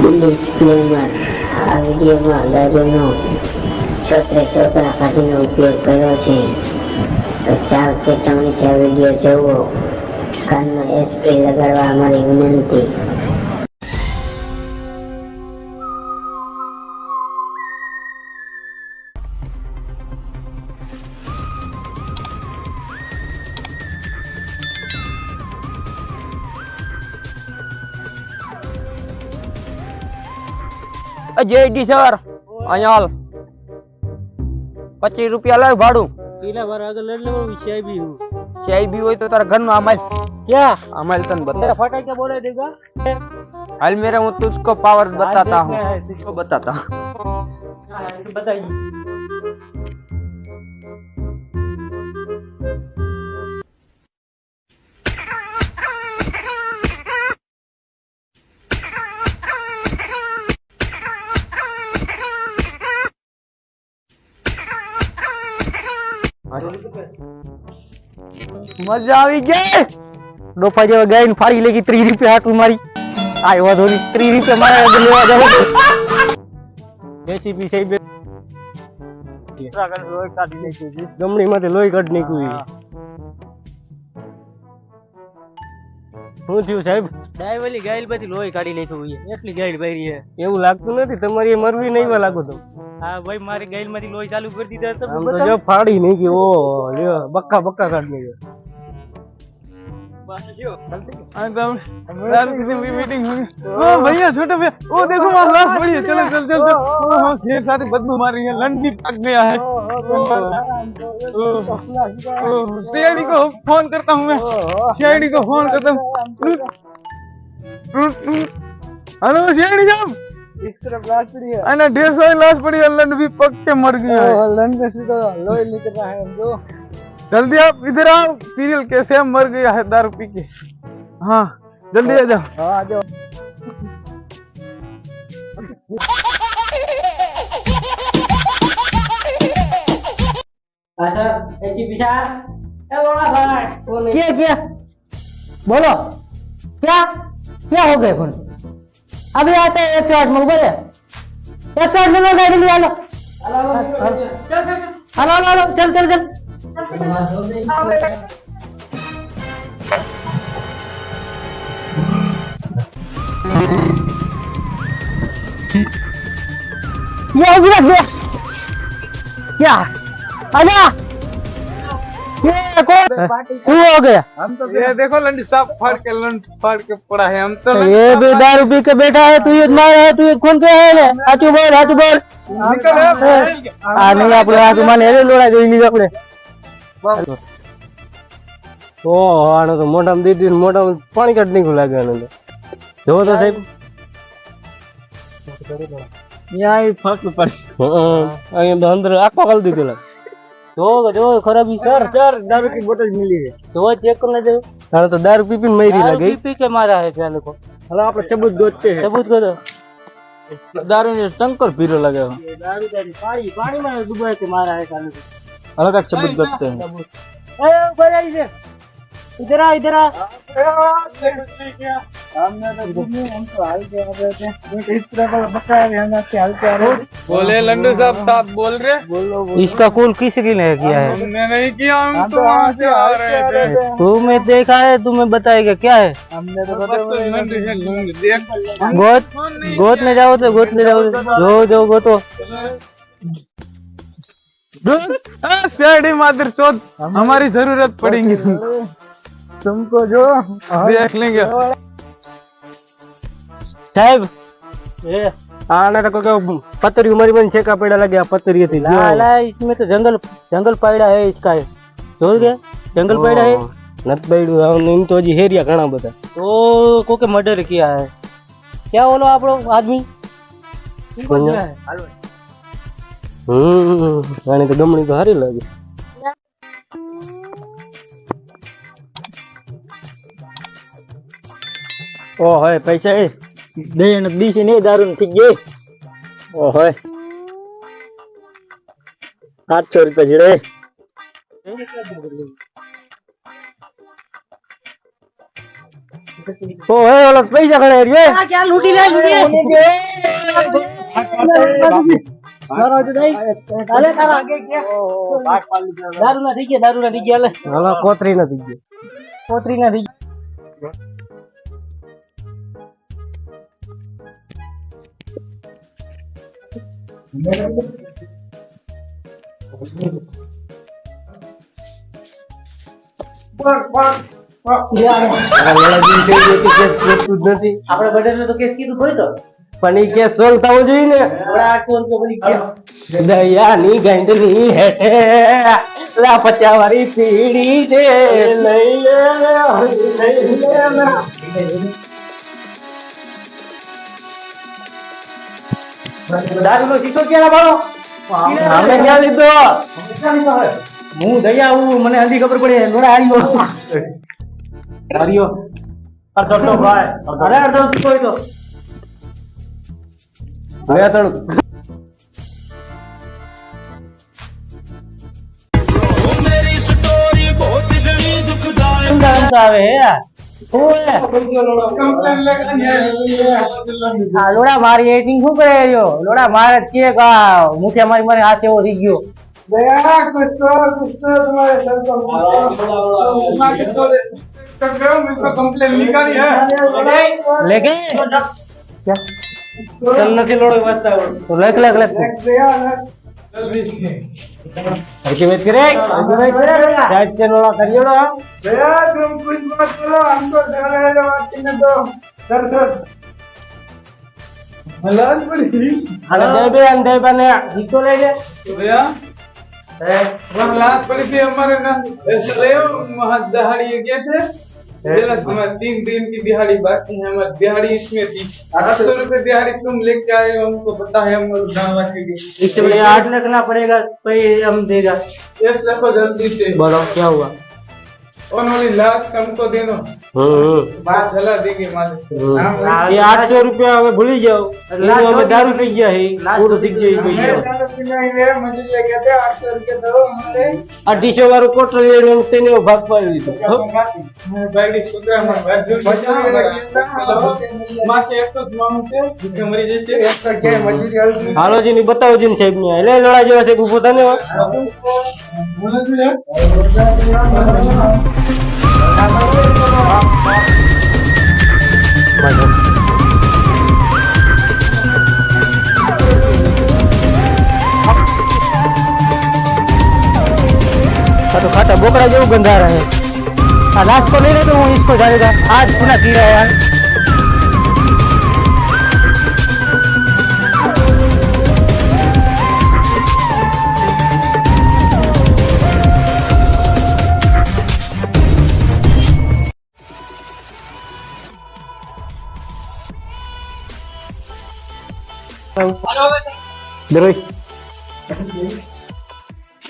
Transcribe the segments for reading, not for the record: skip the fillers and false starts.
ડિસ્પ્લેમર આ વિડીયોમાં દારૂનો છોતરા કાઢીનો ઉપયોગ કર્યો છે તો ચાવ ચેતવણીથી આ વિડીયો જોવો કાનમાં સ્પ્રે લગાડવા અમારી વિનંતી। जेडी सर अयाल 25 रुपया लाव भाड़ू पीला बार आगे लड़ ले चाय भी होय तो तारा घर में अमल क्या अमल तन बता तेरा फटा क्या बोले देगा हाल मेरा मैं तुझको पावर बताता हूँ तुझको बताता बताइए। मजा આવી ગઈ डोफा जेवा गाय ने फाड़ी लेगी 30 रुपया हाथ में मारी आय वाधो नहीं 30 रुपया मारा लेवा जाओ जेसीबी सही बे लोई काटी नहीं गमड़ी में लोई काट नहीं कोई હું થયું સાહેબ ડાયવલી ગાયલ પછી લોહી કાઢી લેતો હોય એટલી ગાયલ ભરી છે એવું લાગતું નથી તમારી મરવી નહીં વા લાગો તો હા ભાઈ મારી ગાયલ માંથી લોહી ચાલુ કરી દીધા તો જો ફાડી નહીં કે ઓ લ્યો બક્કા બક્કા કાઢ લેજો भैया छोटे भैया वो देखो वहाँ लाश पड़ी है चलो चल चल चल ढेर सारी बदबू मार रही है लंड भी पक गया है सीआईडी को फोन करता हूँ मैं सीआईडी को फोन करता हूँ हेलो सीआईडी साहब इस तरफ लाश पड़ी है अरे ढेर सारी लाश पड़ी है लंड भी पक के मर गई है लंड में से तो लोही निकल रहा है हम जो जल्दी आप इधर आओ सीरियल कैसे हम मर गया है दारू पी के हाँ जल्दी आ जाओ हाँ आ जाओ अच्छा ऐसी विचार क्या क्या बोलो क्या क्या हो गए फोन अभी आते हैं 108 में उधर है 108 में गाड़ी ले लो हेलो हेलो चल चल चल ये हो गया क्या आजा ये कौन शुरू हो गया हम तो ये देखो लंड साफ फाड़ के पड़ा है हम तो ये भी दारू पी के बैठा है तू ये मार है तू ये कौन क्या है हाथू बोल निकल आ नहीं આપણે આ મને હેરે લોડા જોઈ લીધા આપણે ઓ આનો તો મોઢામાં દીધી મોઢામાં પાણી કાઢ નીકળ લાગે આનો જો તો સાહેબ ન્યાય ફક પડી અહીં તો અંદર આખો કાલ દીધેલા જો ખરાબી सर दारू की बोतल मिली है तो चेक करना दे आनो तो दारू पी पी मरी लगे पी के मारा है जाने को हलो આપણે सबूत गोतते हैं सबूत को दारू ने टंकर पीरो लगे दारू पानी में डुबा के मारा है काले अलग एक सबूत करते हैं ए ऊपर आइए इधर आ हमने तो हाल के आ रहे थे इस तरह का बताया भी हम आपके हाल के आ रहे बोले लंडू साहब बोल रहे बोलो इसका कॉल किसी ने किया है हमने नहीं किया हम तो वहाँ से आ रहे थे तुम्हें देखा है तुम्हें बताएगा क्या है हमने तो गोत में जाओ तो जो गोतो सीआईडी मादर चौथ हमारी जरूरत पड़ेगी तुमको जो देख लेंगे साहब ये आना तो पत्थर उमरी में छेका पेड़ा लगे पत्थर थी लाला इसमें तो जंगल पायड़ा है इसका है तो गया जंगल पायड़ा है नत पायड़ू इन तो जी हेरिया घना बता तो कोके मर्डर किया है क्या बोलो आप लोग आदमी आने तो गमणी तो हारी लगे ओ है पैसा है देन दिस ने दारू ठीक है ओ है 800 रुपया जड़े ओ हे ओला पैसा गणे रे क्या लूटी ले मारो तो नहीं अरे तारा आगे क्या दारू ना दी गया ले हां कोतरी ना दी गया पोतरी ना दी આપણે બર્થડે તો કેસ કીધું કોઈ તો પણ ઈ કેસ સોલ્વ થવો જોઈએ ને થોડા 800 રૂપિયા બની ગયા દયાની ગંડની હેઠે લા 50 વાળી પીડી છે દારૂનો શીશો ક્યાં લાવો અમે ક્યાં લીધો હું દયા આવું મને હંધી ખબર પડી લોડા હાર્યો અડધો ભાઈ અરે અડધો કોઈ તો ગયા તણ આવે લોડા મારી એટિંગ શું કરે રહ્યો લોડા મારે કે મુઠે મારી મારી હાથ એવો થઈ ગયો कंप्लेन निकाली है लेके ચલ નથી લોડો વાંચતા तो लख लख लख હરકી વેચ કરે સાઈડ કે લોડા કર્યો હાલે દે બે અંદે બને હિતો લઈ લે भैया वहाँ लात पड़ी थी हमारे ना इसलिए वहाँ दिहाड़ी गए थे बोला हमारे 3 दिन की दिहाड़ी बाकी है हमारी दिहाड़ी इसमें थी 800 रुपए दिहाड़ी तुम लेके आए हो हमको पता है हम गाँववासी की इसलिए 8 लाख ना पड़ेगा भाई हम देगा 10 लाख जल्दी से બોલો क्या हुआ और वाली लास्ट हमको दे दो बात चला देंगे मालिक ये 800 રૂપિયા હવે ભૂલી જાઓ એટલે અમે દારૂ પી ગયા હે પૂરું થઈ ગયું પૈસા 250 વાળું કોટર લેવાનું તેને ભાગ પાડી લીધો बाइक छोकरा मासे एक तो मामू से जिसके मरी जैसे एक्स्ट्रा क्या मजदूरी हल्दी હાલો જી ની બતાવો જી સાહેબ ને એટલે લોડા જેવા સાહેબ ઉભો થાને तो खाता बोकड़ा जो गंदा रहे रात को ले रहे तो इसको जाएगा आज पुनः पी रहा है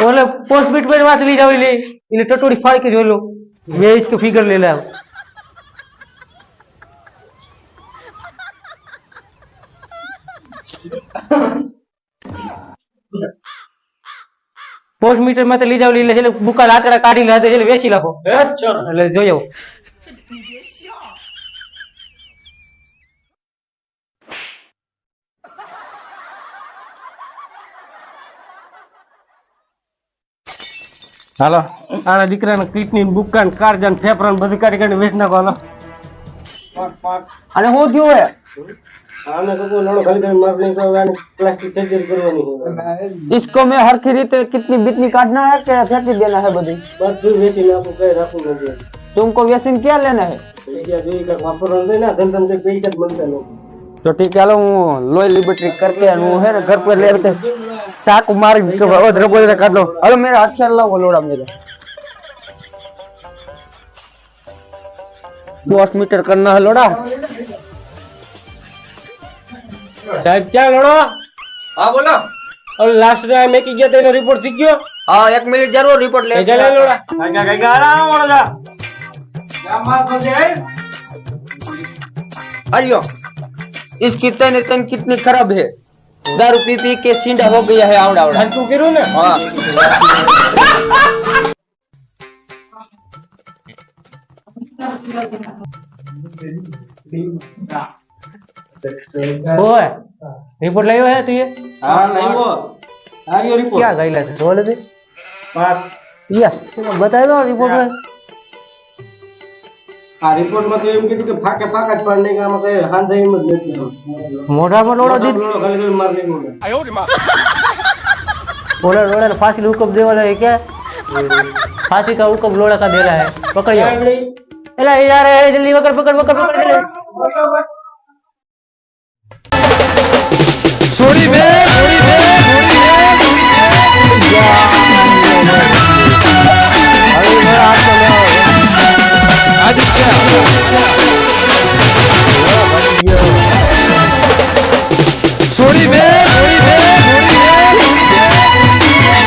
ओले पोस्ट बीट पे वास ली जाओ ले इले टटोड़ी फाड़ के जो लो वे इसको फिगर ले लाओ पोस्ट मीटर में तो ली जाओ ले बुका लाकड़ा काढी लाते એટલે વેચી લાખો એટલે જોયો હાલો આના દીકરાને કિડની બુકાન કારજાન ફેફરાન બધું કાઢી કાઢી વેચ નાખો હાલો અને હું થયો હે આને તો લોડો ખાલી કરી મારને તો આને પ્લાસ્ટિક સર્જરી કરવાની છે इसको मैं हर खरीदे कितनी बितनी काटना है क्या फेंक देना है बड़ी બધું વેચી નાખો કઈ રાખવું નથી तुमको व्यसन क्या लेना है પૈસા જોઈ કાક વાપરવાનું છે ને ધંધા से પૈસા જ મળતા નથી तो ठीक है હું લોહી लिबर्टी करके હું है ना घर पे ले आते साक मार के बहुत रबो कर लो अरे मेरा हाथ से लो लोड़ा मेरा 10 मीटर करना है लोड़ा સાહેબ ક્યાં લોડો हाँ बोलो હવે લાસ્ટ ટાઈમ મેં કી ગયા તેનો રિપોર્ટ થઈ ગયો हाँ 1 मिनट जरूर रिपोर्ट ले લે લોડા કઈ ગારા મોળા आइयो इसकी तन कितनी खराब है दारू पी पी के सींडा हो गया है आवड़ा आवड़ा હલકું કર્યું ને हाँ ओए रिपोर्ट लायो है तू ये हाँ नहीं वो आगे रिपोर्ट क्या गईला છે બોલે દે યા બતાવી દો રિપોર્ટ में આ રિપોર્ટ માં તો એમ કીધું કે ફાકે ફાકા જ પાડને કે આમાં કઈ હાંધે એમ જ નથી મોઢા પર લોડો દીધ ખાલી ખાલી માર દેવાનો ओला लोड़ा ने फांसी हुक्म देवा है क्या फांसी का हुक्म लोड़ा का दे रहा है पकड़ियो एला यार जल्दी पकड़ पकड़ पकड़ पकड़ जल्दी सोरी